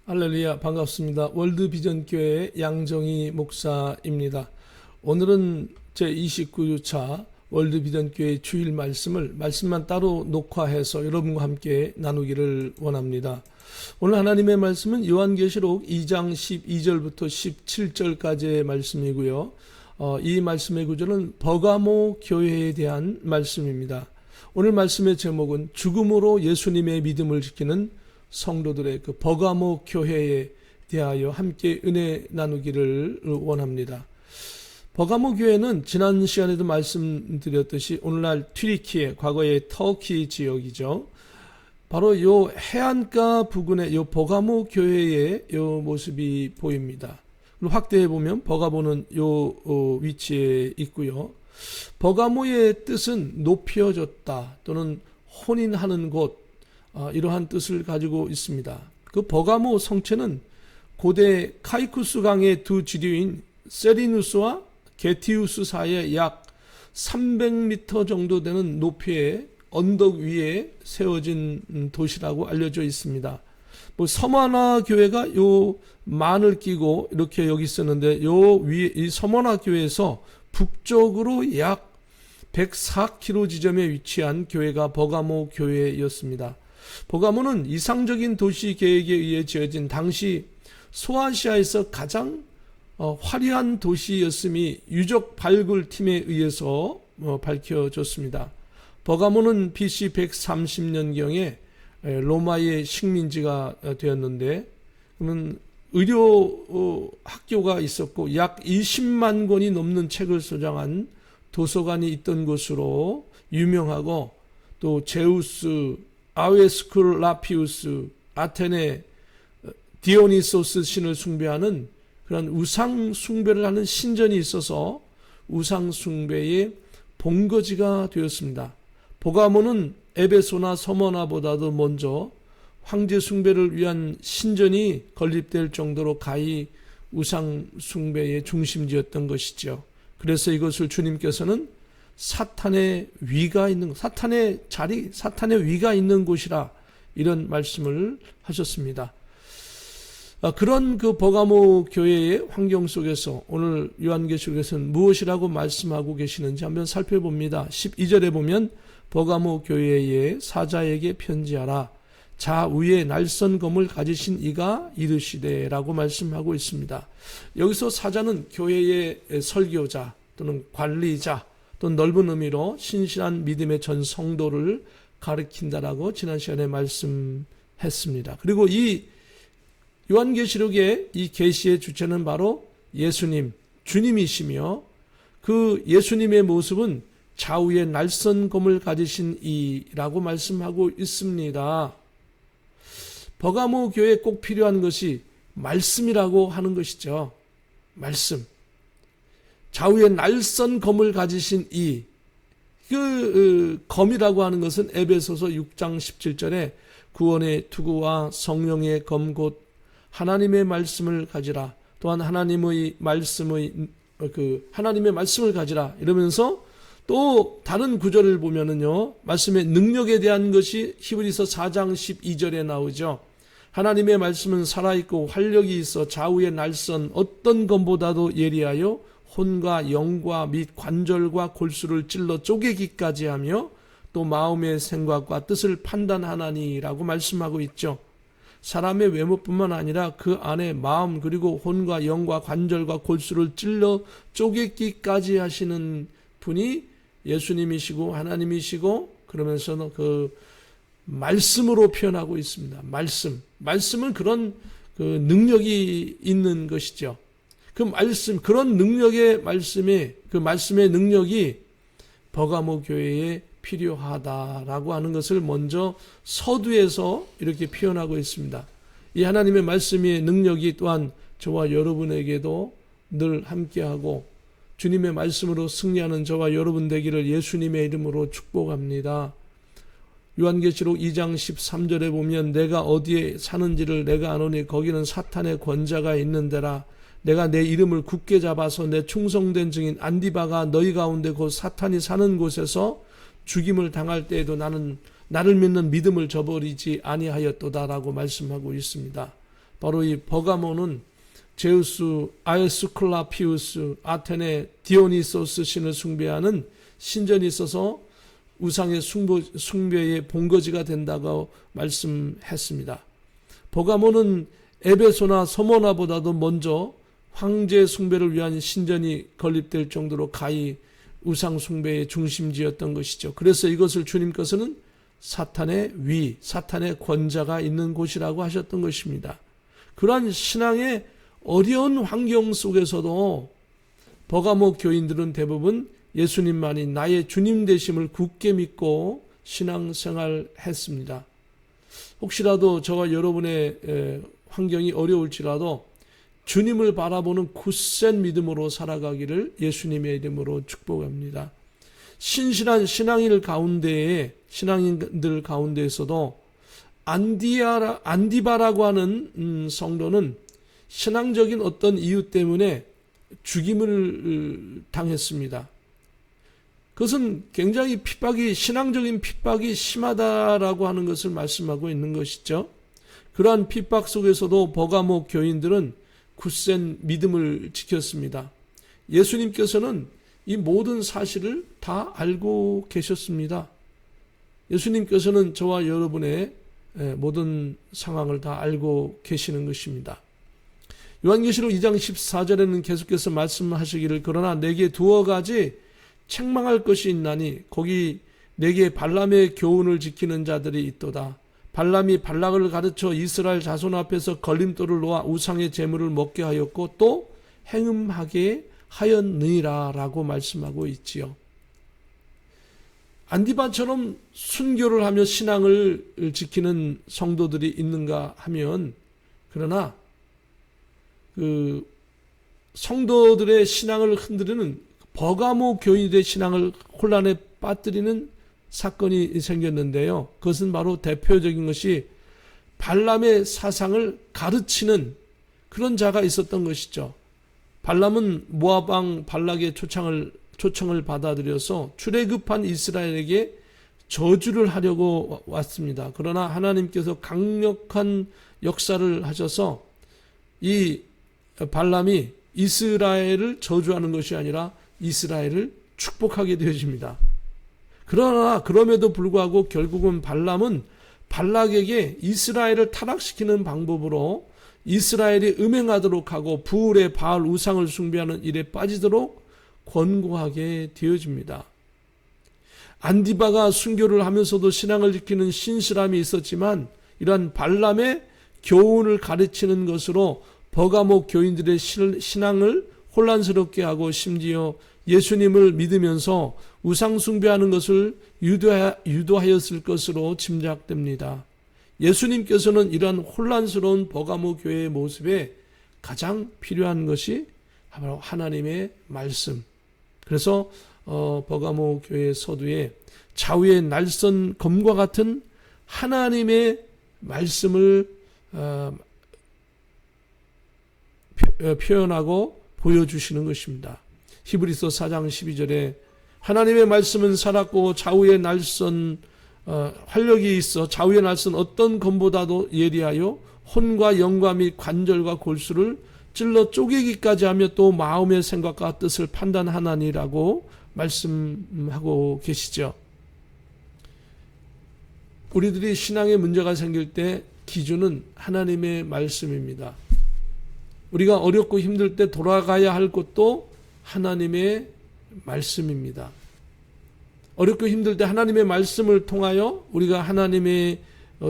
할렐루야, 반갑습니다. 월드비전교회 양정희 목사입니다. 오늘은 제29주차 월드비전교회 주일 말씀만 따로 녹화해서 여러분과 함께 나누기를 원합니다. 오늘 하나님의 말씀은 요한계시록 2장 12절부터 17절까지의 말씀이고요. 이 말씀의 구절은 버가모 교회에 대한 말씀입니다. 오늘 말씀의 제목은 죽음으로 예수님의 믿음을 지키는 성도들의 그 버가모 교회에 대하여 함께 은혜 나누기를 원합니다. 버가모 교회는 지난 시간에도 말씀드렸듯이 오늘날 튀르키예, 과거의 터키 지역이죠. 바로 요 해안가 부근의 요 버가모 교회의 요 모습이 보입니다. 확대해 보면 버가모는 요 위치에 있고요. 버가모의 뜻은 높여졌다 또는 혼인하는 곳, 이러한 뜻을 가지고 있습니다. 그 버가모 성체는 고대 카이쿠스 강의 두 지류인 세리누스와 게티우스 사이에 약 300m 정도 되는 높이의 언덕 위에 세워진 도시라고 알려져 있습니다. 서머나 교회가 요 만을 끼고 이렇게 여기 있었는데 요 위에 이 서머나 교회에서 북쪽으로 약 104km 지점에 위치한 교회가 버가모 교회였습니다. 버가모는 이상적인 도시 계획에 의해 지어진 당시 소아시아에서 가장 화려한 도시였음이 유적 발굴 팀에 의해서 밝혀졌습니다. 버가모는 BC 130년경에 로마의 식민지가 되었는데, 그러면 의료 학교가 있었고 약 20만 권이 넘는 책을 소장한 도서관이 있던 곳으로 유명하고, 또 제우스, 아웨스쿨라피우스, 아테네, 디오니소스 신을 숭배하는 그런 우상 숭배를 하는 신전이 있어서 우상 숭배의 본거지가 되었습니다. 버가모는 에베소나 서머나보다도 먼저 황제 숭배를 위한 신전이 건립될 정도로 가히 우상 숭배의 중심지였던 것이죠. 그래서 이것을 주님께서는 사탄의 위가 있는, 사탄의 자리, 사탄의 위가 있는 곳이라 이런 말씀을 하셨습니다. 그런 그 버가모 교회의 환경 속에서 오늘 요한계시록에서는 무엇이라고 말씀하고 계시는지 한번 살펴봅니다. 12절에 보면 버가모 교회의 사자에게 편지하라. 좌우에 날선 검을 가지신 이가 이르시되라고 말씀하고 있습니다. 여기서 사자는 교회의 설교자 또는 관리자, 또 넓은 의미로 신실한 믿음의 전 성도를 가리킨다라고 지난 시간에 말씀했습니다. 그리고 이 요한계시록의 이 계시의 주체는 바로 예수님, 주님이시며 그 예수님의 모습은 좌우에 날선 검을 가지신 이라고 말씀하고 있습니다. 버가모 교회에 꼭 필요한 것이 말씀이라고 하는 것이죠. 말씀. 좌우에 날선 검을 가지신 이, 검이라고 하는 것은 에베소서 6장 17절에 구원의 투구와 성령의 검 곧 하나님의 말씀을 가지라. 또한 하나님의 말씀을 가지라. 이러면서 또 다른 구절을 보면은요, 말씀의 능력에 대한 것이 히브리서 4장 12절에 나오죠. 하나님의 말씀은 살아있고 활력이 있어 좌우에 날선 어떤 검보다도 예리하여 혼과 영과 및 관절과 골수를 찔러 쪼개기까지 하며 또 마음의 생각과 뜻을 판단하나니라고 말씀하고 있죠. 사람의 외모뿐만 아니라 그 안에 마음 그리고 혼과 영과 관절과 골수를 찔러 쪼개기까지 하시는 분이 예수님이시고 하나님이시고, 그러면서는 그 말씀으로 표현하고 있습니다. 말씀은 그런 그 능력이 있는 것이죠. 그 말씀, 그런 능력의 그 말씀의 능력이 버가모 교회에 필요하다라고 하는 것을 먼저 서두에서 이렇게 표현하고 있습니다. 이 하나님의 말씀의 능력이 또한 저와 여러분에게도 늘 함께하고 주님의 말씀으로 승리하는 저와 여러분 되기를 예수님의 이름으로 축복합니다. 요한계시록 2장 13절에 보면 내가 어디에 사는지를 내가 아노니 거기는 사탄의 권자가 있는 데라. 내가 내 이름을 굳게 잡아서 내 충성된 증인 안디바가 너희 가운데 곧 사탄이 사는 곳에서 죽임을 당할 때에도 나는 나를 믿는 믿음을 저버리지 아니하였도다라고 말씀하고 있습니다. 바로 이 버가모는 제우스 아에스클라피우스 아테네 디오니소스 신을 숭배하는 신전이 있어서 우상의 숭배의 본거지가 된다고 말씀했습니다. 버가모는 에베소나 서모나보다도 먼저 황제 숭배를 위한 신전이 건립될 정도로 가히 우상 숭배의 중심지였던 것이죠. 그래서 이것을 주님께서는 사탄의 위, 사탄의 권자가 있는 곳이라고 하셨던 것입니다. 그러한 신앙의 어려운 환경 속에서도 버가모 교인들은 대부분 예수님만이 나의 주님 되심을 굳게 믿고 신앙생활 했습니다. 혹시라도 저와 여러분의 환경이 어려울지라도 주님을 바라보는 굳센 믿음으로 살아가기를 예수님의 이름으로 축복합니다. 신실한 신앙인들 가운데에서도 안디바라고 하는 성도는 신앙적인 어떤 이유 때문에 죽임을 당했습니다. 그것은 굉장히 신앙적인 핍박이 심하다라고 하는 것을 말씀하고 있는 것이죠. 그러한 핍박 속에서도 버가모 교인들은 굳센 믿음을 지켰습니다. 예수님께서는 이 모든 사실을 다 알고 계셨습니다. 예수님께서는 저와 여러분의 모든 상황을 다 알고 계시는 것입니다. 요한계시록 2장 14절에는 계속해서 말씀하시기를 그러나 내게 두어 가지 책망할 것이 있나니 거기 내게 발람의 교훈을 지키는 자들이 있도다. 발람이 발락을 가르쳐 이스라엘 자손 앞에서 걸림돌을 놓아 우상의 제물을 먹게 하였고 또 행음하게 하였느니라 라고 말씀하고 있지요. 안디바처럼 순교를 하며 신앙을 지키는 성도들이 있는가 하면 그러나 그 성도들의 신앙을 흔드는 버가모 교인들의 신앙을 혼란에 빠뜨리는 사건이 생겼는데요. 그것은 바로 대표적인 것이 발람의 사상을 가르치는 그런 자가 있었던 것이죠. 발람은 모압 왕 발락의 초청을 받아들여서 출애굽한 이스라엘에게 저주를 하려고 왔습니다. 그러나 하나님께서 강력한 역사를 하셔서 이 발람이 이스라엘을 저주하는 것이 아니라 이스라엘을 축복하게 되어집니다. 그러나 그럼에도 불구하고 결국은 발람은 발락에게 이스라엘을 타락시키는 방법으로 이스라엘이 음행하도록 하고 부울의 바알 우상을 숭배하는 일에 빠지도록 권고하게 되어집니다. 안디바가 순교를 하면서도 신앙을 지키는 신실함이 있었지만 이러한 발람의 교훈을 가르치는 것으로 버가모 교인들의 신앙을 혼란스럽게 하고 심지어 예수님을 믿으면서 우상 숭배하는 것을 유도하였을 것으로 짐작됩니다. 예수님께서는 이러한 혼란스러운 버가모 교회의 모습에 가장 필요한 것이 바로 하나님의 말씀. 그래서 버가모 교회 서두에 좌우의 날선 검과 같은 하나님의 말씀을 표현하고 보여주시는 것입니다. 히브리서 4장 12절에 하나님의 말씀은 살았고 좌우의 날선 활력이 있어 좌우의 날선 어떤 검보다도 예리하여 혼과 영과 및 관절과 골수를 찔러 쪼개기까지 하며 또 마음의 생각과 뜻을 판단하나니라고 말씀하고 계시죠. 우리들이 신앙에 문제가 생길 때 기준은 하나님의 말씀입니다. 우리가 어렵고 힘들 때 돌아가야 할 곳도 하나님의 말씀입니다. 어렵고 힘들 때 하나님의 말씀을 통하여 우리가 하나님의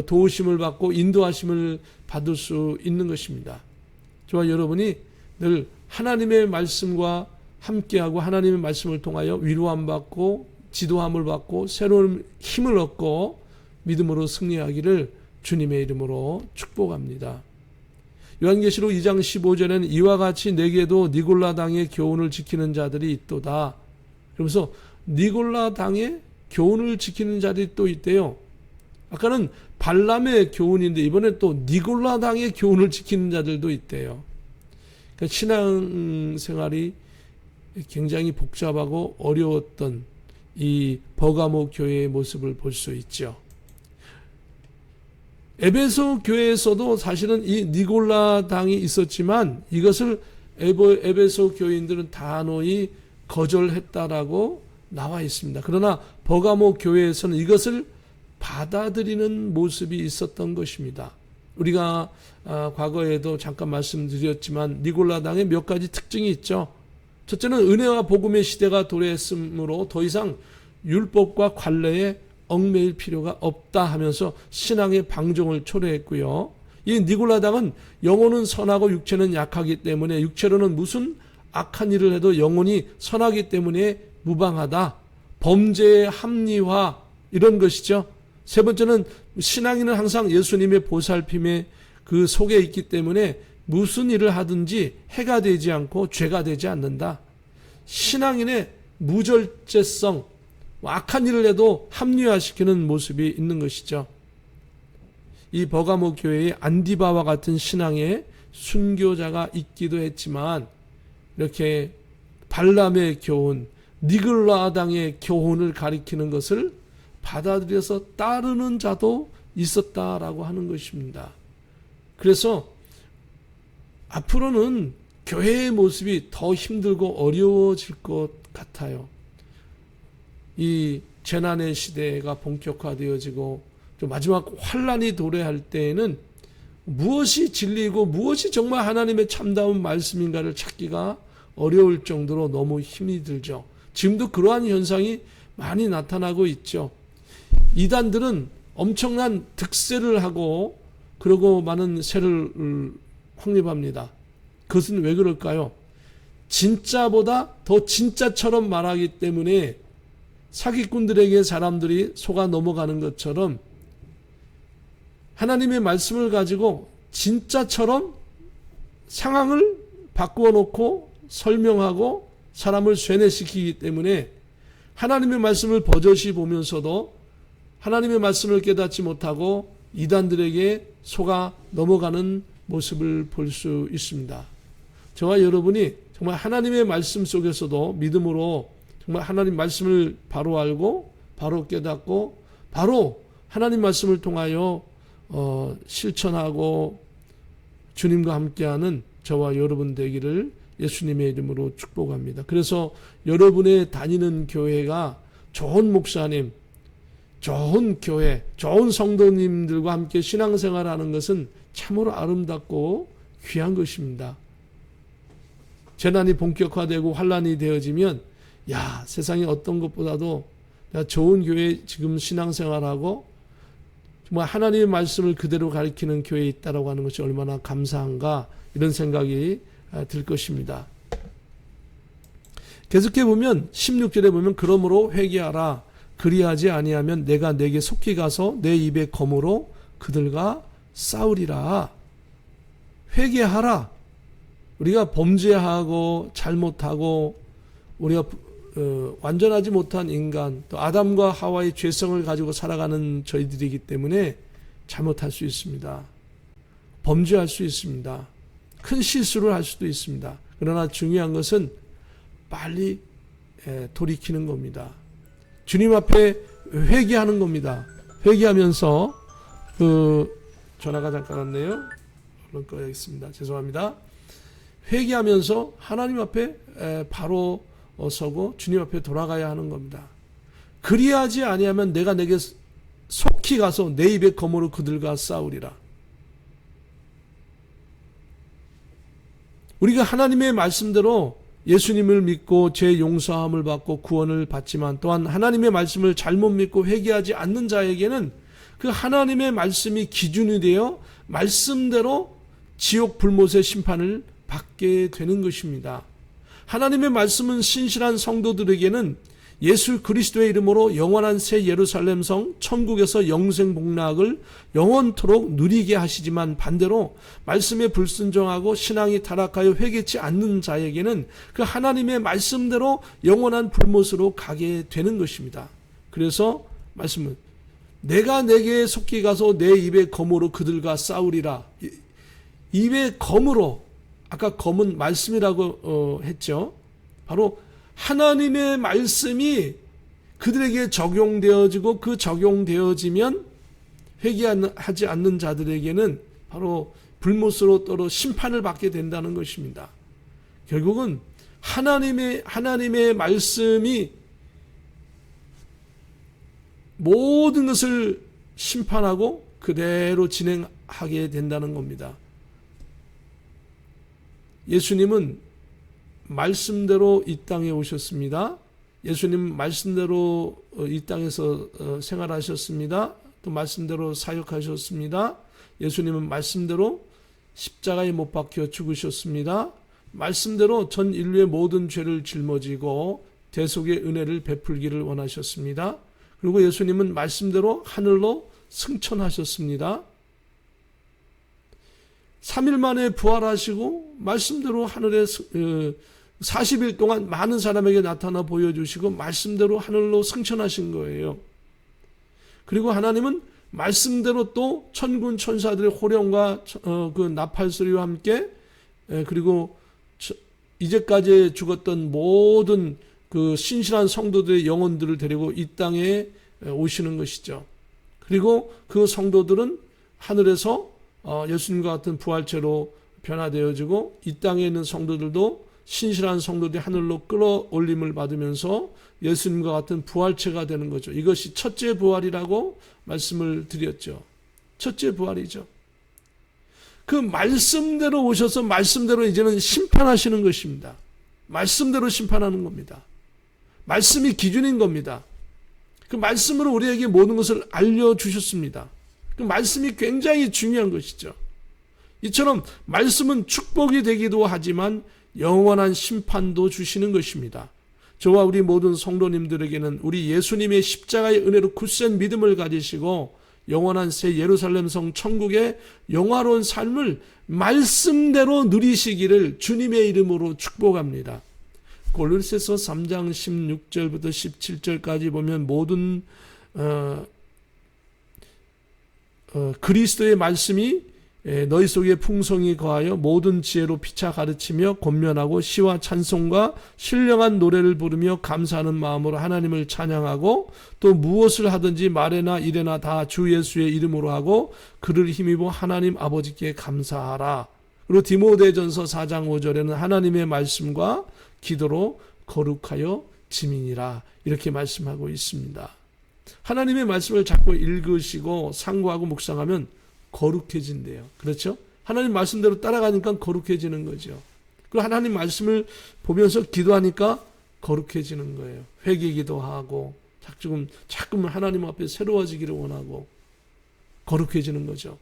도우심을 받고 인도하심을 받을 수 있는 것입니다. 저와 여러분이 늘 하나님의 말씀과 함께하고 하나님의 말씀을 통하여 위로함 받고 지도함을 받고 새로운 힘을 얻고 믿음으로 승리하기를 주님의 이름으로 축복합니다. 요한계시록 2장 15절에는 이와 같이 내게도 니골라 당의 교훈을 지키는 자들이 있도다. 그러면서 니골라 당의 교훈을 지키는 자들이 또 있대요. 아까는 발람의 교훈인데 이번엔 또 니골라 당의 교훈을 지키는 자들도 있대요. 그러니까 신앙생활이 굉장히 복잡하고 어려웠던 이 버가모 교회의 모습을 볼 수 있죠. 에베소 교회에서도 사실은 이 니골라당이 있었지만 이것을 에베소 교인들은 단호히 거절했다라고 나와 있습니다. 그러나 버가모 교회에서는 이것을 받아들이는 모습이 있었던 것입니다. 우리가 과거에도 잠깐 말씀드렸지만 니골라당의 몇 가지 특징이 있죠. 첫째는 은혜와 복음의 시대가 도래했으므로 더 이상 율법과 관례에 얽매일 필요가 없다 하면서 신앙의 방종을 초래했고요. 이 니골라당은 영혼은 선하고 육체는 약하기 때문에 육체로는 무슨 악한 일을 해도 영혼이 선하기 때문에 무방하다. 범죄의 합리화 이런 것이죠. 세 번째는 신앙인은 항상 예수님의 보살핌에 그 속에 있기 때문에 무슨 일을 하든지 해가 되지 않고 죄가 되지 않는다. 신앙인의 무절제성, 악한 일을 해도 합리화시키는 모습이 있는 것이죠. 이 버가모 교회에 안디바와 같은 신앙의 순교자가 있기도 했지만 이렇게 발람의 교훈, 니글라당의 교훈을 가리키는 것을 받아들여서 따르는 자도 있었다라고 하는 것입니다. 그래서 앞으로는 교회의 모습이 더 힘들고 어려워질 것 같아요. 이 재난의 시대가 본격화되어지고 좀 마지막 환란이 도래할 때에는 무엇이 진리이고 무엇이 정말 하나님의 참다운 말씀인가를 찾기가 어려울 정도로 너무 힘이 들죠. 지금도 그러한 현상이 많이 나타나고 있죠. 이단들은 엄청난 득세를 하고 그러고 많은 세를 확립합니다. 그것은 왜 그럴까요? 진짜보다 더 진짜처럼 말하기 때문에 사기꾼들에게 사람들이 속아 넘어가는 것처럼 하나님의 말씀을 가지고 진짜처럼 상황을 바꾸어 놓고 설명하고 사람을 쇠뇌시키기 때문에 하나님의 말씀을 버젓이 보면서도 하나님의 말씀을 깨닫지 못하고 이단들에게 속아 넘어가는 모습을 볼 수 있습니다. 저와 여러분이 정말 하나님의 말씀 속에서도 믿음으로 정말 하나님 말씀을 바로 알고 바로 깨닫고 바로 하나님 말씀을 통하여 실천하고 주님과 함께하는 저와 여러분 되기를 예수님의 이름으로 축복합니다. 그래서 여러분의 다니는 교회가 좋은 목사님, 좋은 교회, 좋은 성도님들과 함께 신앙생활하는 것은 참으로 아름답고 귀한 것입니다. 재난이 본격화되고 환란이 되어지면 세상에 어떤 것보다도 좋은 교회 지금 신앙생활하고 정말 하나님의 말씀을 그대로 가리키는 교회에 있다라고 하는 것이 얼마나 감사한가 이런 생각이 들 것입니다. 계속해 보면 16절에 보면 그러므로 회개하라. 그리하지 아니하면 내가 내게 속히 가서 내 입의 검으로 그들과 싸우리라. 회개하라. 우리가 범죄하고 잘못하고 우리가 완전하지 못한 인간, 또 아담과 하와의 죄성을 가지고 살아가는 저희들이기 때문에 잘못할 수 있습니다. 범죄할 수 있습니다. 큰 실수를 할 수도 있습니다. 그러나 중요한 것은 빨리 돌이키는 겁니다. 주님 앞에 회개하는 겁니다. 회개하면서 전화가 잠깐 왔네요. 얼른 꺼야겠습니다. 죄송합니다. 회개하면서 하나님 앞에 바로 서고 주님 앞에 돌아가야 하는 겁니다. 그리하지 아니하면 내가 내게 속히 가서 내 입의 검으로 그들과 싸우리라. 우리가 하나님의 말씀대로 예수님을 믿고 죄 용서함을 받고 구원을 받지만 또한 하나님의 말씀을 잘못 믿고 회개하지 않는 자에게는 그 하나님의 말씀이 기준이 되어 말씀대로 지옥 불못의 심판을 받게 되는 것입니다. 하나님의 말씀은 신실한 성도들에게는 예수 그리스도의 이름으로 영원한 새 예루살렘 성 천국에서 영생 복락을 영원토록 누리게 하시지만 반대로 말씀에 불순종하고 신앙이 타락하여 회개치 않는 자에게는 그 하나님의 말씀대로 영원한 불못으로 가게 되는 것입니다. 그래서 말씀은 내가 내게 속히 가서 내 입의 검으로 그들과 싸우리라. 입의 검으로, 아까 검은 말씀이라고 했죠. 바로 하나님의 말씀이 그들에게 적용되어지고 그 적용되어지면 회개하지 않는 자들에게는 바로 불못으로 떨어 심판을 받게 된다는 것입니다. 결국은 하나님의 말씀이 모든 것을 심판하고 그대로 진행하게 된다는 겁니다. 예수님은 말씀대로 이 땅에 오셨습니다. 예수님 말씀대로 이 땅에서 생활하셨습니다. 또 말씀대로 사역하셨습니다. 예수님은 말씀대로 십자가에 못 박혀 죽으셨습니다. 말씀대로 전 인류의 모든 죄를 짊어지고 대속의 은혜를 베풀기를 원하셨습니다. 그리고 예수님은 말씀대로 하늘로 승천하셨습니다. 3일 만에 부활하시고 말씀대로 하늘에 40일 동안 많은 사람에게 나타나 보여주시고 말씀대로 하늘로 승천하신 거예요. 그리고 하나님은 말씀대로 또 천군 천사들의 호령과 그 나팔 소리와 함께 그리고 이제까지 죽었던 모든 그 신실한 성도들의 영혼들을 데리고 이 땅에 오시는 것이죠. 그리고 그 성도들은 하늘에서 예수님과 같은 부활체로 변화되어지고 이 땅에 있는 성도들도 신실한 성도들이 하늘로 끌어올림을 받으면서 예수님과 같은 부활체가 되는 거죠. 이것이 첫째 부활이라고 말씀을 드렸죠. 첫째 부활이죠. 그 말씀대로 오셔서 말씀대로 이제는 심판하시는 것입니다. 말씀대로 심판하는 겁니다. 말씀이 기준인 겁니다. 그 말씀으로 우리에게 모든 것을 알려주셨습니다. 그 말씀이 굉장히 중요한 것이죠. 이처럼 말씀은 축복이 되기도 하지만 영원한 심판도 주시는 것입니다. 저와 우리 모든 성도님들에게는 우리 예수님의 십자가의 은혜로 굳센 믿음을 가지시고 영원한 새 예루살렘 성 천국의 영화로운 삶을 말씀대로 누리시기를 주님의 이름으로 축복합니다. 골로새서 3장 16절부터 17절까지 보면 모든 그리스도의 말씀이 너희 속에 풍성히 거하여 모든 지혜로 피차 가르치며 권면하고 시와 찬송과 신령한 노래를 부르며 감사하는 마음으로 하나님을 찬양하고 또 무엇을 하든지 말에나 일에나 다 주 예수의 이름으로 하고 그를 힘입어 하나님 아버지께 감사하라. 그리고 디모데전서 4장 5절에는 하나님의 말씀과 기도로 거룩하여 지민이라 이렇게 말씀하고 있습니다. 하나님의 말씀을 자꾸 읽으시고 상고하고 묵상하면 거룩해진대요. 그렇죠? 하나님 말씀대로 따라가니까 거룩해지는 거죠. 그리고 하나님 말씀을 보면서 기도하니까 거룩해지는 거예요. 회개기도 하고 자꾸만 하나님 앞에 새로워지기를 원하고 거룩해지는 거죠.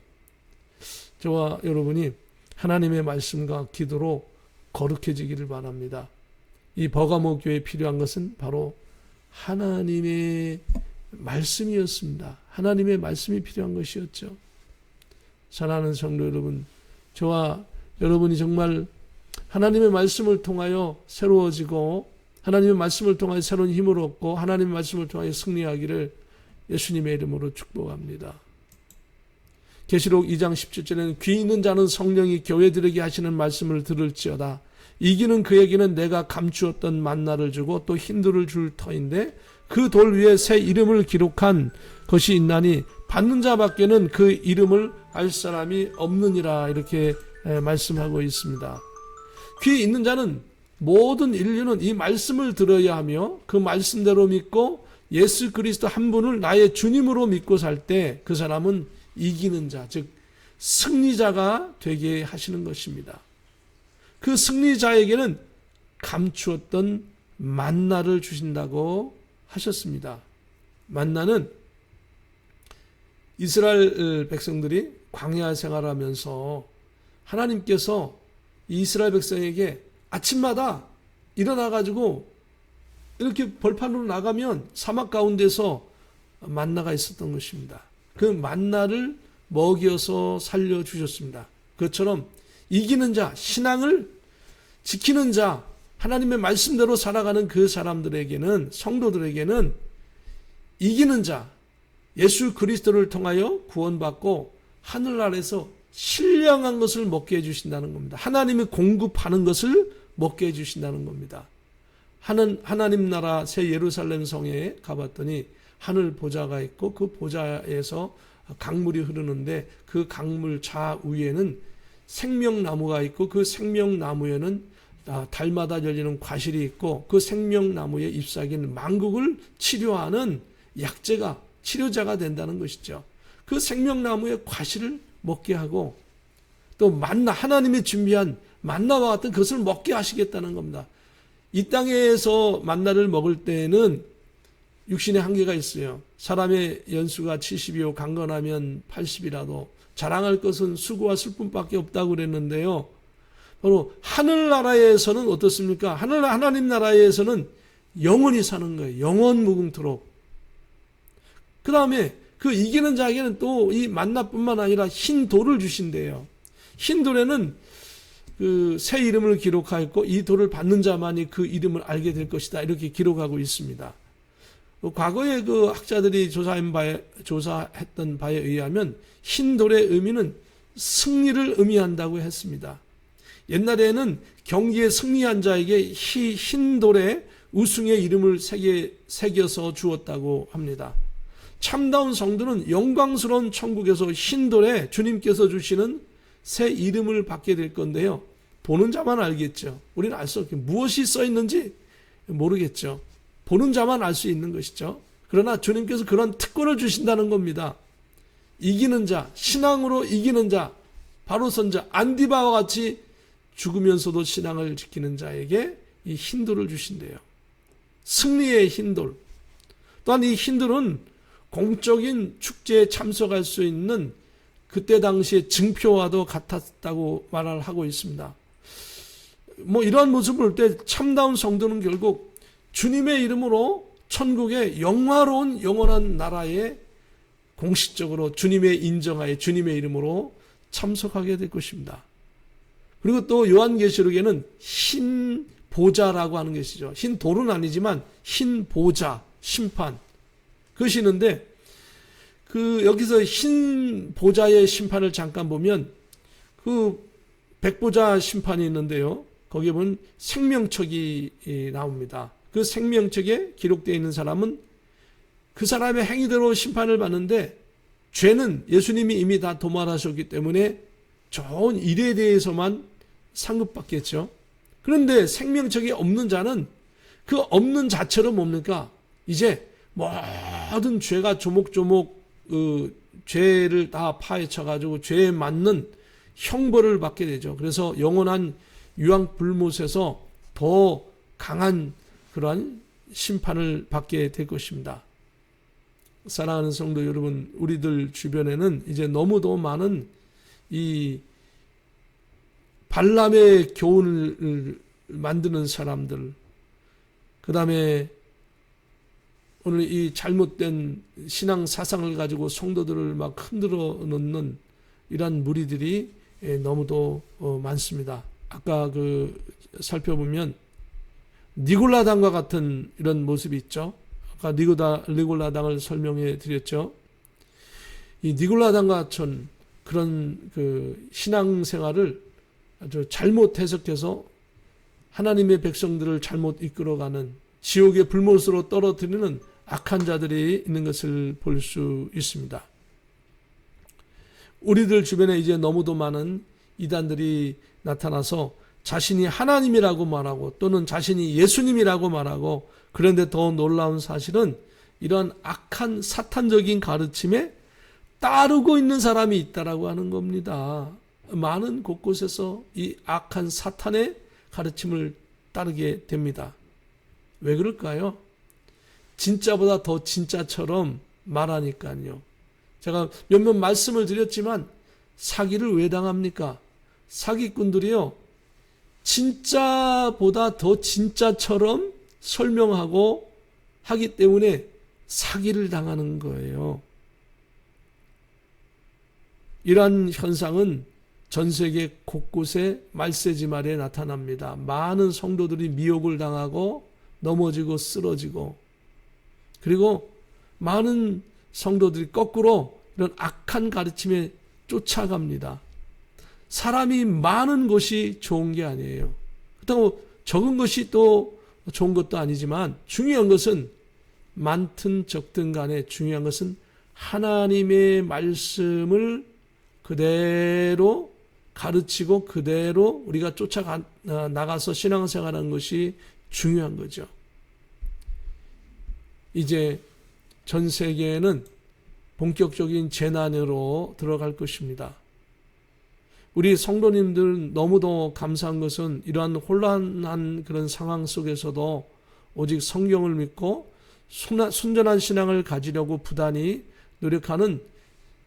저와 여러분이 하나님의 말씀과 기도로 거룩해지기를 바랍니다. 이 버가모 교회에 필요한 것은 바로 하나님의 말씀이었습니다. 하나님의 말씀이 필요한 것이었죠. 사랑하는 성도 여러분, 저와 여러분이 정말 하나님의 말씀을 통하여 새로워지고 하나님의 말씀을 통하여 새로운 힘을 얻고 하나님의 말씀을 통하여 승리하기를 예수님의 이름으로 축복합니다. 계시록 2장 17절에는 귀 있는 자는 성령이 교회들에게 하시는 말씀을 들을지어다. 이기는 그에게는 내가 감추었던 만나를 주고 또 힌두를 줄 터인데 그 돌 위에 새 이름을 기록한 것이 있나니 받는 자밖에는 그 이름을 알 사람이 없느니라 이렇게 말씀하고 있습니다. 귀 있는 자는 모든 인류는 이 말씀을 들어야 하며 그 말씀대로 믿고 예수 그리스도 한 분을 나의 주님으로 믿고 살 때 그 사람은 이기는 자, 즉 승리자가 되게 하시는 것입니다. 그 승리자에게는 감추었던 만나를 주신다고 하셨습니다. 만나는 이스라엘 백성들이 광야 생활하면서 하나님께서 이스라엘 백성에게 아침마다 일어나가지고 이렇게 벌판으로 나가면 사막 가운데서 만나가 있었던 것입니다. 그 만나를 먹여서 살려주셨습니다. 그것처럼 이기는 자, 신앙을 지키는 자, 하나님의 말씀대로 살아가는 그 사람들에게는, 성도들에게는 이기는 자, 예수 그리스도를 통하여 구원받고 하늘 아래서 신령한 것을 먹게 해주신다는 겁니다. 하나님이 공급하는 것을 먹게 해주신다는 겁니다. 하나님 나라 새 예루살렘 성에 가봤더니 하늘 보좌가 있고 그 보좌에서 강물이 흐르는데 그 강물 좌우에는 생명나무가 있고 그 생명나무에는 달마다 열리는 과실이 있고 그 생명나무의 잎사귀는 만국을 치료하는 약재가 치료자가 된다는 것이죠. 그 생명나무의 과실을 먹게 하고 또 만나 하나님이 준비한 만나와 같은 것을 먹게 하시겠다는 겁니다. 이 땅에서 만나를 먹을 때는 육신의 한계가 있어요. 사람의 연수가 70이요 강건하면 80이라도 자랑할 것은 수고와 슬픔밖에 없다고 그랬는데요. 바로 하늘나라에서는 어떻습니까? 하나님 나라에서는 영원히 사는 거예요. 영원 무궁토록. 그 다음에 그 이기는 자에게는 또 이 만나뿐만 아니라 흰 돌을 주신대요. 흰 돌에는 그 새 이름을 기록하였고 이 돌을 받는 자만이 그 이름을 알게 될 것이다. 이렇게 기록하고 있습니다. 과거에 그 학자들이 조사했던 바에 의하면 흰 돌의 의미는 승리를 의미한다고 했습니다. 옛날에는 경기에 승리한 자에게 흰 돌에 우승의 이름을 새겨서 주었다고 합니다. 참다운 성도는 영광스러운 천국에서 흰 돌에 주님께서 주시는 새 이름을 받게 될 건데요. 보는 자만 알겠죠. 우리는 알 수 없게 무엇이 써 있는지 모르겠죠. 보는 자만 알 수 있는 것이죠. 그러나 주님께서 그런 특권을 주신다는 겁니다. 이기는 자, 신앙으로 이기는 자, 바로 선자 안디바와 같이 죽으면서도 신앙을 지키는 자에게 이 흰돌을 주신대요. 승리의 흰돌. 또한 이 흰돌은 공적인 축제에 참석할 수 있는 그때 당시의 증표와도 같았다고 말을 하고 있습니다. 이러한 모습을 볼 때 참다운 성도는 결국 주님의 이름으로 천국의 영화로운 영원한 나라에 공식적으로 주님의 인정하에 주님의 이름으로 참석하게 될 것입니다. 그리고 또 요한계시록에는 흰 보좌라고 하는 것이죠. 흰 돌은 아니지만 흰 보좌, 심판 그것이 있는데 여기서 흰 보좌의 심판을 잠깐 보면 그 백보자 심판이 있는데요. 거기에 보면 생명책이 나옵니다. 그 생명책에 기록되어 있는 사람은 그 사람의 행위대로 심판을 받는데 죄는 예수님이 이미 다 도말하셨기 때문에 좋은 일에 대해서만 상급받겠죠. 그런데 생명책이 없는 자는 그 없는 자체로 뭡니까? 이제 모든 죄가 조목조목 죄를 다 파헤쳐가지고 죄에 맞는 형벌을 받게 되죠. 그래서 영원한 유황불못에서 더 강한 그러한 심판을 받게 될 것입니다. 사랑하는 성도 여러분, 우리들 주변에는 이제 너무도 많은 이 발람의 교훈을 만드는 사람들, 그 다음에 오늘 이 잘못된 신앙 사상을 가지고 성도들을 막 흔들어 놓는 이런 무리들이 너무도 많습니다. 아까 살펴보면 니골라당과 같은 이런 모습이 있죠. 아까 니골라당을 설명해 드렸죠. 이 니골라당과 같은 그런 신앙생활을 아주 잘못 해석해서 하나님의 백성들을 잘못 이끌어가는 지옥의 불못으로 떨어뜨리는 악한 자들이 있는 것을 볼 수 있습니다. 우리들 주변에 이제 너무도 많은 이단들이 나타나서 자신이 하나님이라고 말하고 또는 자신이 예수님이라고 말하고, 그런데 더 놀라운 사실은 이런 악한 사탄적인 가르침에 따르고 있는 사람이 있다라고 하는 겁니다. 많은 곳곳에서 이 악한 사탄의 가르침을 따르게 됩니다. 왜 그럴까요? 진짜보다 더 진짜처럼 말하니까요. 제가 몇몇 말씀을 드렸지만 사기를 왜 당합니까? 사기꾼들이요, 진짜보다 더 진짜처럼 설명하고 하기 때문에 사기를 당하는 거예요. 이러한 현상은 전 세계 곳곳에 말세지말에 나타납니다. 많은 성도들이 미혹을 당하고 넘어지고 쓰러지고, 그리고 많은 성도들이 거꾸로 이런 악한 가르침에 쫓아갑니다. 사람이 많은 것이 좋은 게 아니에요. 그렇다고 적은 것이 또 좋은 것도 아니지만, 중요한 것은 많든 적든 간에 중요한 것은 하나님의 말씀을 그대로 가르치고 그대로 우리가 나가서 신앙생활하는 것이 중요한 거죠. 이제 전 세계에는 본격적인 재난으로 들어갈 것입니다. 우리 성도님들은 너무도 감사한 것은 이러한 혼란한 그런 상황 속에서도 오직 성경을 믿고 순전한 신앙을 가지려고 부단히 노력하는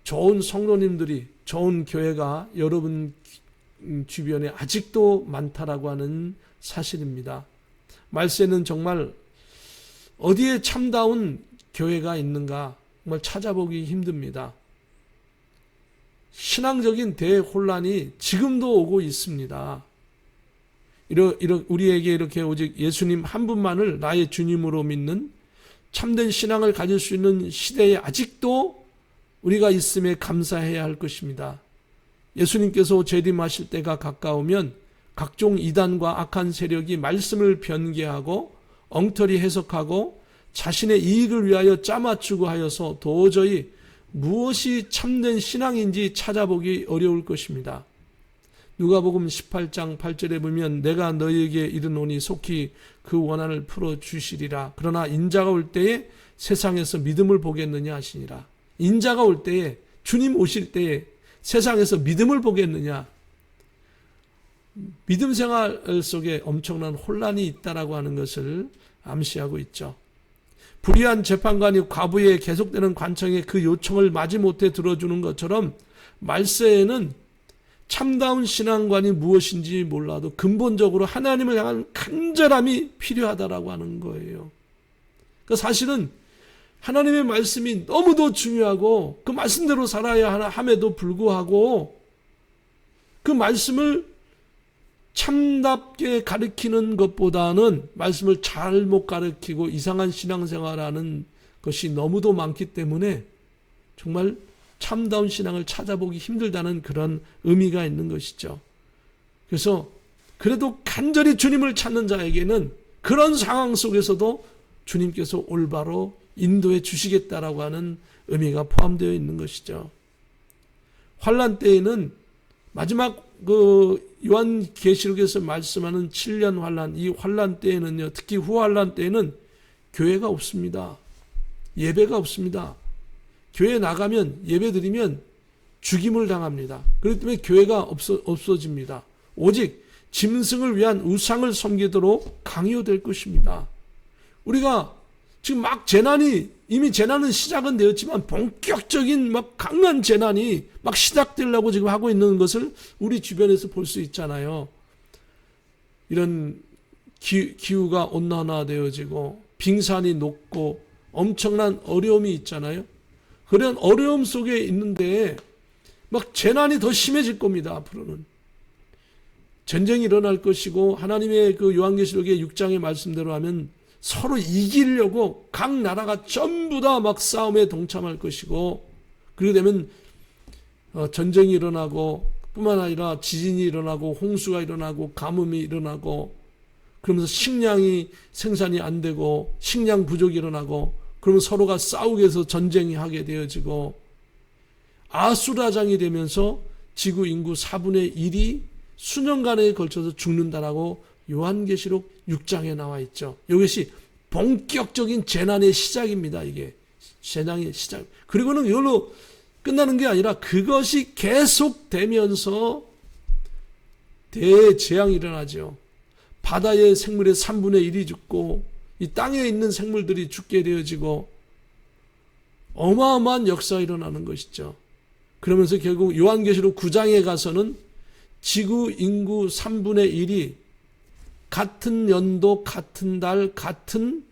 좋은 성도님들이, 좋은 교회가 여러분 주변에 아직도 많다라고 하는 사실입니다. 말세는 정말 어디에 참다운 교회가 있는가 정말 찾아보기 힘듭니다. 신앙적인 대혼란이 지금도 오고 있습니다. 우리에게 이렇게 오직 예수님 한 분만을 나의 주님으로 믿는 참된 신앙을 가질 수 있는 시대에 아직도 우리가 있음에 감사해야 할 것입니다. 예수님께서 재림하실 때가 가까우면 각종 이단과 악한 세력이 말씀을 변개하고 엉터리 해석하고 자신의 이익을 위하여 짜맞추고 하여서 도저히 무엇이 참된 신앙인지 찾아보기 어려울 것입니다. 누가복음 18장 8절에 보면 내가 너희에게 이르노니 속히 그 원한을 풀어주시리라. 그러나 인자가 올 때에 세상에서 믿음을 보겠느냐 하시니라. 인자가 올 때에, 주님 오실 때에 세상에서 믿음을 보겠느냐. 믿음 생활 속에 엄청난 혼란이 있다라고 하는 것을 암시하고 있죠. 불의한 재판관이 과부의 계속되는 관청에 그 요청을 마지못해 들어주는 것처럼 말세에는 참다운 신앙관이 무엇인지 몰라도 근본적으로 하나님을 향한 간절함이 필요하다라고 하는 거예요. 그러니까 사실은 하나님의 말씀이 너무도 중요하고 그 말씀대로 살아야 함에도 불구하고 그 말씀을 참답게 가르치는 것보다는 말씀을 잘못 가르치고 이상한 신앙생활하는 것이 너무도 많기 때문에 정말 참다운 신앙을 찾아보기 힘들다는 그런 의미가 있는 것이죠. 그래서 그래도 간절히 주님을 찾는 자에게는 그런 상황 속에서도 주님께서 올바로 인도해 주시겠다라고 하는 의미가 포함되어 있는 것이죠. 환난 때에는 마지막 요한계시록에서 말씀하는 7년 환난, 이 환난 때에는요, 특히 후환난 때에는 교회가 없습니다. 예배가 없습니다. 교회 나가면 예배 드리면 죽임을 당합니다. 그렇기 때문에 교회가 없어집니다. 오직 짐승을 위한 우상을 섬기도록 강요될 것입니다. 우리가 지금 이미 재난은 시작은 되었지만 본격적인 강한 재난이 시작되려고 지금 하고 있는 것을 우리 주변에서 볼 수 있잖아요. 이런 기후가 온난화되어지고 빙산이 녹고 엄청난 어려움이 있잖아요. 그런 어려움 속에 있는데 재난이 더 심해질 겁니다. 앞으로는. 전쟁이 일어날 것이고 하나님의 그 요한계시록의 6장의 말씀대로 하면 서로 이기려고 각 나라가 전부 다 싸움에 동참할 것이고 그렇게 되면 전쟁이 일어나고 뿐만 아니라 지진이 일어나고 홍수가 일어나고 가뭄이 일어나고 그러면서 식량이 생산이 안 되고 식량 부족이 일어나고 그러면 서로가 싸우게 해서 전쟁이 하게 되어지고 아수라장이 되면서 지구 인구 4분의 1이 수년간에 걸쳐서 죽는다라고 요한계시록 6장에 나와 있죠. 이것이 본격적인 재난의 시작입니다. 이게 재난의 시작. 그리고는 이걸로 끝나는 게 아니라 그것이 계속되면서 대재앙이 일어나죠. 바다의 생물의 3분의 1이 죽고 이 땅에 있는 생물들이 죽게 되어지고 어마어마한 역사가 일어나는 것이죠. 그러면서 결국 요한계시록 9장에 가서는 지구 인구 3분의 1이 같은 연도, 같은 달, 같은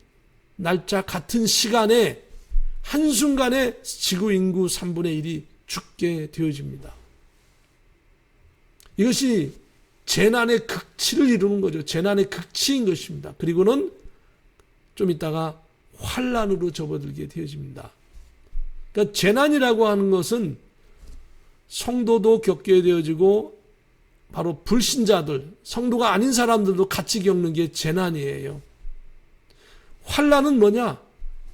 날짜, 같은 시간에 한순간에 지구 인구 3분의 1이 죽게 되어집니다. 이것이 재난의 극치를 이루는 거죠. 재난의 극치인 것입니다. 그리고는 좀 있다가 환란으로 접어들게 되어집니다. 그러니까 재난이라고 하는 것은 성도도 겪게 되어지고 바로 불신자들, 성도가 아닌 사람들도 같이 겪는 게 재난이에요. 환란은 뭐냐?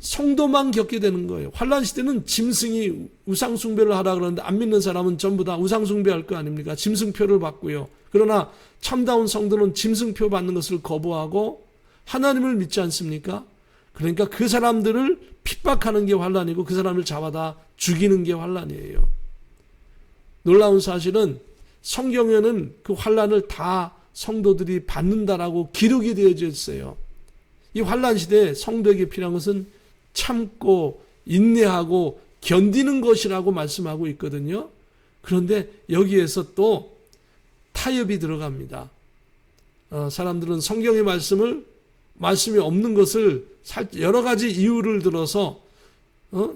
성도만 겪게 되는 거예요. 환란 시대는 짐승이 우상 숭배를 하라 그러는데 안 믿는 사람은 전부 다 우상 숭배할 거 아닙니까? 짐승표를 받고요. 그러나 참다운 성도는 짐승표 받는 것을 거부하고 하나님을 믿지 않습니까? 그러니까 그 사람들을 핍박하는 게 환란이고 그 사람을 잡아다 죽이는 게 환란이에요. 놀라운 사실은 성경에는 그 환란을 다 성도들이 받는다라고 기록이 되어져 있어요. 이 환란 시대에 성도에게 필요한 것은 참고 인내하고 견디는 것이라고 말씀하고 있거든요. 그런데 여기에서 또 타협이 들어갑니다. 사람들은 성경의 말씀이 없는 것을 여러 가지 이유를 들어서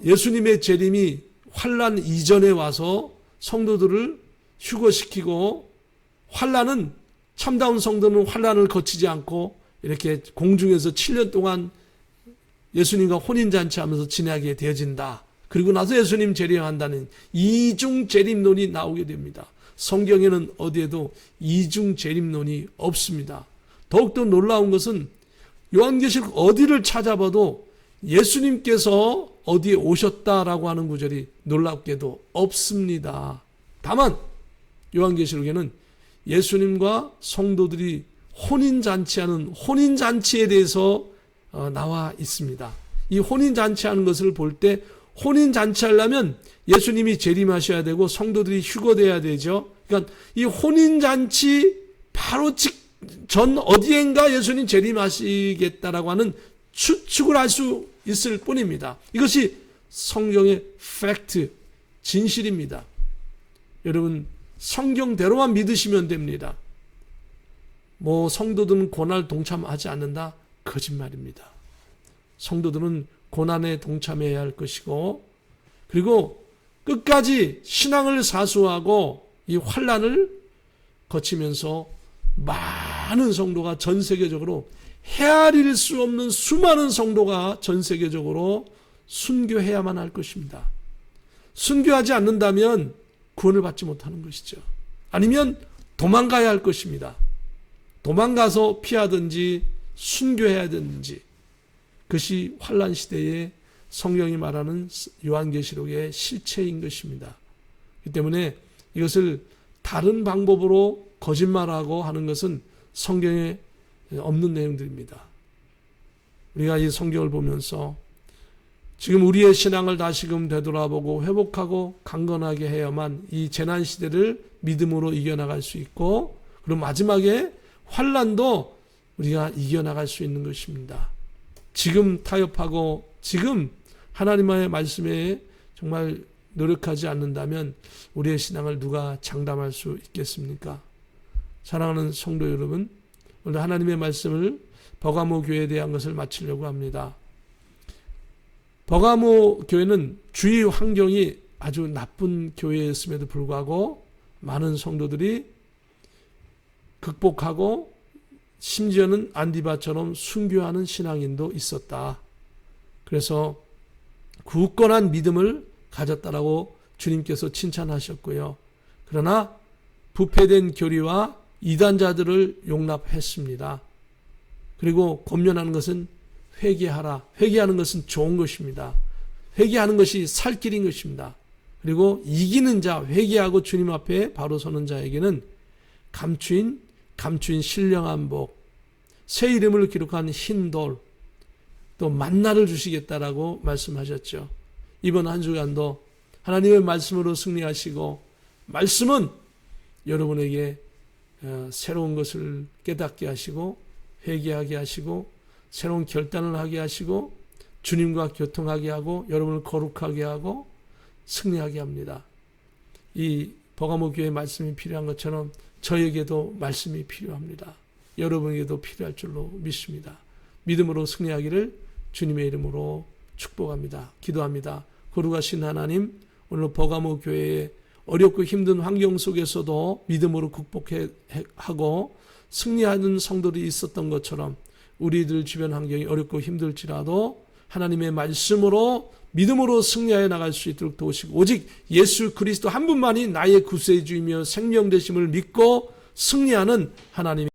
예수님의 재림이 환란 이전에 와서 성도들을 휴거시키고 환란은 참다운 성도는 환란을 거치지 않고 이렇게 공중에서 7년 동안 예수님과 혼인잔치하면서 지내게 되어진다. 그리고 나서 예수님 재림한다는 이중 재림론이 나오게 됩니다. 성경에는 어디에도 이중 재림론이 없습니다. 더욱더 놀라운 것은 요한계시록 어디를 찾아봐도 예수님께서 어디에 오셨다라고 하는 구절이 놀랍게도 없습니다. 다만 요한계시록에는 예수님과 성도들이 혼인잔치하는 혼인잔치에 대해서 나와 있습니다. 이 혼인잔치하는 것을 볼 때 혼인잔치하려면 예수님이 재림하셔야 되고 성도들이 휴거돼야 되죠. 그러니까 이 혼인잔치 바로 전 어디엔가 예수님 재림하시겠다라고 하는 추측을 할 수 있을 뿐입니다. 이것이 성경의 팩트, 진실입니다. 여러분 성경대로만 믿으시면 됩니다. 성도들은 고난을 동참하지 않는다? 거짓말입니다. 성도들은 고난에 동참해야 할 것이고 그리고 끝까지 신앙을 사수하고 이 환난을 거치면서 많은 성도가 전 세계적으로 헤아릴 수 없는 수많은 성도가 전 세계적으로 순교해야만 할 것입니다. 순교하지 않는다면 구원을 받지 못하는 것이죠. 아니면 도망가야 할 것입니다. 도망가서 피하든지 순교해야 되는지 그것이 환란 시대에 성경이 말하는 요한계시록의 실체인 것입니다. 그렇기 때문에 이것을 다른 방법으로 거짓말하고 하는 것은 성경에 없는 내용들입니다. 우리가 이 성경을 보면서 지금 우리의 신앙을 다시금 되돌아보고 회복하고 강건하게 해야만 이 재난 시대를 믿음으로 이겨나갈 수 있고 그리고 마지막에 환란도 우리가 이겨나갈 수 있는 것입니다. 지금 타협하고 지금 하나님의 말씀에 정말 노력하지 않는다면 우리의 신앙을 누가 장담할 수 있겠습니까? 사랑하는 성도 여러분, 오늘 하나님의 말씀을 버가모 교회에 대한 것을 마치려고 합니다. 버가모 교회는 주위 환경이 아주 나쁜 교회였음에도 불구하고 많은 성도들이 극복하고 심지어는 안디바처럼 순교하는 신앙인도 있었다. 그래서 굳건한 믿음을 가졌다라고 주님께서 칭찬하셨고요. 그러나 부패된 교리와 이단자들을 용납했습니다. 그리고 권면하는 것은 회개하라. 회개하는 것은 좋은 것입니다. 회개하는 것이 살 길인 것입니다. 그리고 이기는 자, 회개하고 주님 앞에 바로 서는 자에게는 감추인 신령한 복, 새 이름을 기록한 흰 돌, 또 만나를 주시겠다라고 말씀하셨죠. 이번 한 주간도 하나님의 말씀으로 승리하시고 말씀은 여러분에게 새로운 것을 깨닫게 하시고 회개하게 하시고 새로운 결단을 하게 하시고 주님과 교통하게 하고 여러분을 거룩하게 하고 승리하게 합니다. 이 버가모 교회의 말씀이 필요한 것처럼 저에게도 말씀이 필요합니다. 여러분에게도 필요할 줄로 믿습니다. 믿음으로 승리하기를 주님의 이름으로 축복합니다. 기도합니다. 거룩하신 하나님, 오늘 버가모 교회의 어렵고 힘든 환경 속에서도 믿음으로 극복하고 승리하는 성도들이 있었던 것처럼 우리들 주변 환경이 어렵고 힘들지라도 하나님의 말씀으로 믿음으로 승리하여 나갈 수 있도록 도우시고 오직 예수 그리스도 한 분만이 나의 구세주이며 생명 되심을 믿고 승리하는 하나님의